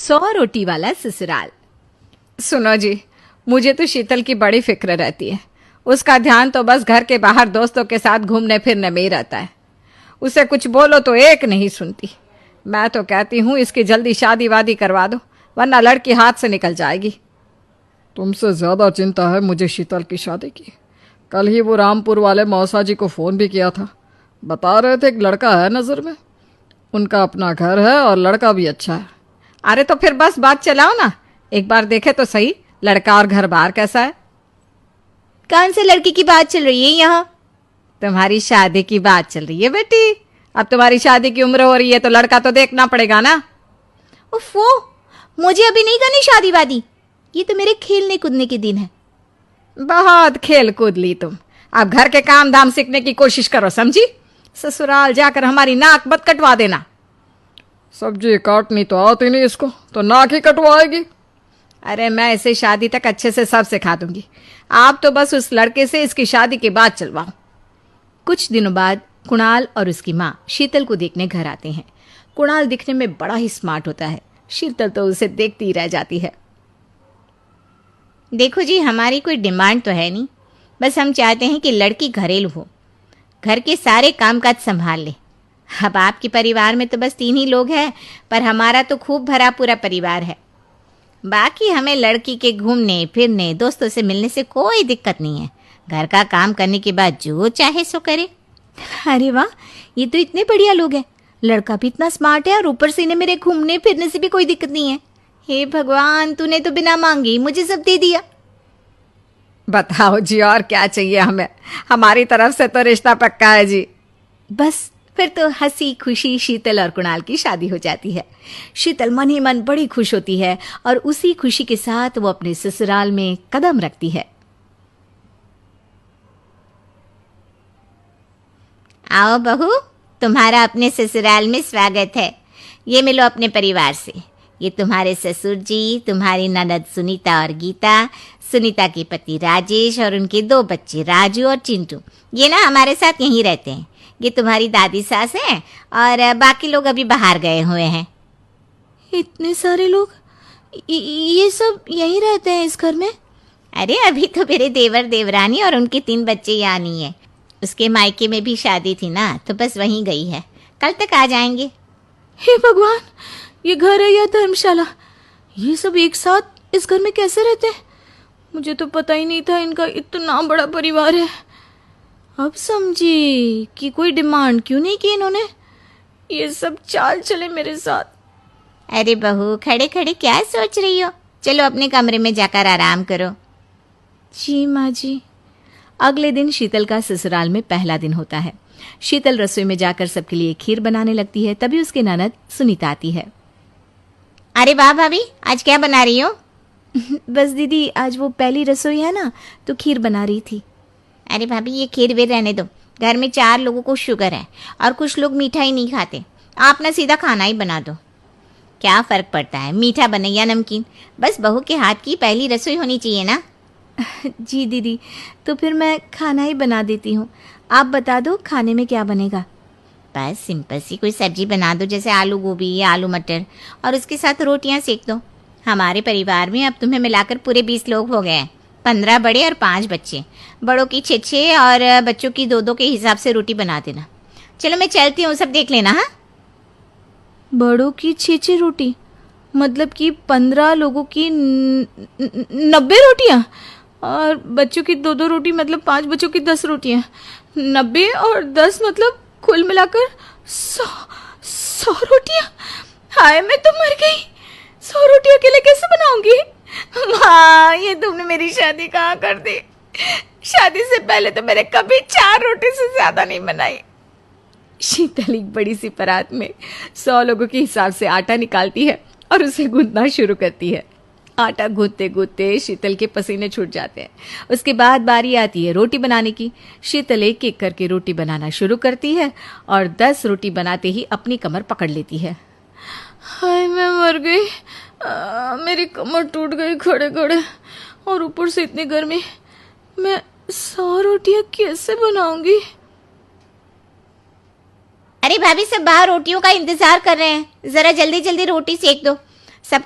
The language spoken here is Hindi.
100 रोटी वाला ससुराल। सुनो जी, मुझे तो शीतल की बड़ी फिक्र रहती है। उसका ध्यान तो बस घर के बाहर दोस्तों के साथ घूमने फिरने में ही रहता है। उसे कुछ बोलो तो एक नहीं सुनती। मैं तो कहती हूँ इसकी जल्दी शादी वादी करवा दो, वरना लड़की हाथ से निकल जाएगी। तुमसे ज़्यादा चिंता है मुझे शीतल की शादी की। कल ही वो रामपुर वाले मौसा जी को फ़ोन भी किया था। बता रहे थे एक लड़का है नज़र में। उनका अपना घर है और लड़का भी अच्छा है। अरे तो फिर बस बात चलाओ ना, एक बार देखे तो सही लड़का और घर बार कैसा है। कौन से लड़की की बात चल रही है यहाँ? तुम्हारी शादी की बात चल रही है बेटी। अब तुम्हारी शादी की उम्र हो रही है तो लड़का तो देखना पड़ेगा ना। उफ़ो, मुझे अभी नहीं करनी शादी वादी। ये तो मेरे खेलने कूदने के दिन है। बहुत खेल कूद ली तुम। अब घर के काम धाम सीखने की कोशिश करो, समझी? ससुराल जाकर हमारी नाक मत कटवा देना। सब्जी काटनी तो आती नहीं इसको, तो नाक ही कटवाएगी। अरे मैं इसे शादी तक अच्छे से सब सिखा दूंगी। आप तो बस उस लड़के से इसकी शादी की बात चलवाओ। कुछ दिनों बाद कुणाल और उसकी माँ शीतल को देखने घर आते हैं। कुणाल दिखने में बड़ा ही स्मार्ट होता है। शीतल तो उसे देखती ही रह जाती है। देखो जी, हमारी कोई डिमांड तो है नहीं, बस हम चाहते हैं कि लड़की घरेलू हो, घर के सारे कामकाज संभाल ले। अब आपके परिवार में तो बस 3 ही लोग हैं, पर हमारा तो खूब भरा पूरा परिवार है। बाकी हमें लड़की के घूमने फिरने दोस्तों से मिलने से कोई दिक्कत नहीं है। घर का काम करने के बाद जो चाहे सो करे। अरे वाह, ये तो इतने बढ़िया लोग हैं। लड़का भी इतना स्मार्ट है और ऊपर से इन्हें मेरे घूमने फिरने से भी कोई दिक्कत नहीं है। हे भगवान, तूने तो बिना मांगे ही मुझे सब दे दिया। बताओ जी, और क्या चाहिए हमें? हमारी तरफ से तो रिश्ता पक्का है जी। बस फिर तो हंसी खुशी शीतल और कुणाल की शादी हो जाती है। शीतल मन ही मन बड़ी खुश होती है और उसी खुशी के साथ वो अपने ससुराल में कदम रखती है। आओ बहू, तुम्हारा अपने ससुराल में स्वागत है। ये मिलो अपने परिवार से। ये तुम्हारे ससुर जी, तुम्हारी ननद सुनीता और गीता, सुनीता के पति राजेश और उनके 2 बच्चे राजू और चिंटू। ये ना हमारे साथ यहीं रहते हैं। ये तुम्हारी दादी सास हैं और बाकी लोग अभी बाहर गए हुए हैं। इतने सारे लोग, ये सब यहीं रहते हैं इस घर में? अरे अभी तो मेरे देवर देवरानी और उनके 3 बच्चे यहाँ नहीं है। उसके मायके में भी शादी थी ना, तो बस वहीं गई है। कल तक आ जाएंगे। हे भगवान, ये घर है या धर्मशाला? ये सब एक साथ इस घर में कैसे रहते हैं? मुझे तो पता ही नहीं था इनका इतना बड़ा परिवार है। अब समझी कि कोई डिमांड क्यों नहीं की इन्होंने। ये सब चाल चले मेरे साथ। अरे बहू, खड़े खड़े क्या सोच रही हो? चलो अपने कमरे में जाकर आराम करो। जी माँ जी। अगले दिन शीतल का ससुराल में पहला दिन होता है। शीतल रसोई में जाकर सबके लिए खीर बनाने लगती है। तभी उसकी ननद सुनीता आती है। अरे वाह भाभी, आज क्या बना रही हो? बस दीदी, आज वो पहली रसोई है ना, तो खीर बना रही थी। अरे भाभी, ये खीर वीर रहने दो। घर में 4 लोगों को शुगर है और कुछ लोग मीठा ही नहीं खाते। आप ना सीधा खाना ही बना दो। क्या फ़र्क पड़ता है मीठा बने या नमकीन? बस बहू के हाथ की पहली रसोई होनी चाहिए ना। जी दीदी, तो फिर मैं खाना ही बना देती हूँ। आप बता दो खाने में क्या बनेगा? बस सिंपल सी कोई सब्जी बना दो, जैसे आलू गोभी या आलू मटर, और उसके साथ रोटियां सेक दो। हमारे परिवार में अब तुम्हें मिलाकर पूरे 20 लोग हो गए हैं। 15 बड़े और 5 बच्चे। बड़ों की 6 और बच्चों की 2 के हिसाब से रोटी बना देना। चलो मैं चलती हूँ, सब देख लेना। हाँ, बड़ों की 6 रोटी मतलब कि 15 लोगों की 90 रोटियाँ, और बच्चों की 2 रोटी मतलब 5 बच्चों की 10 रोटियाँ। 90 और 10 मतलब कुल मिलाकर 100 रोटियाँ। हाय, मैं तो मर गई। 100 रोटी अकेले कैसे बनाऊंगी? माँ, ये तुमने मेरी शादी कहाँ कर दी? शादी से पहले तो मैंने कभी 4 रोटी से ज्यादा नहीं बनाई। शीतल एक बड़ी सी परात में 100 लोगों के हिसाब से आटा निकालती है और उसे गूंथना शुरू करती है। आटा गूंथते गूंथते शीतल के पसीने छूट जाते हैं। उसके बाद बारी आती है रोटी बनाने की। शीतल एक एक करके रोटी बनाना शुरू करती है और 10 रोटी बनाते ही अपनी कमर पकड़ लेती है। हाय, मैं मर गई। मेरी कमर टूट गई खड़े खड़े, और ऊपर से इतनी गर्मी। मैं 100 रोटियां कैसे बनाऊंगी? अरे भाभी, सब बाहर रोटियों का इंतजार कर रहे हैं। जरा जल्दी जल्दी रोटी सेक दो।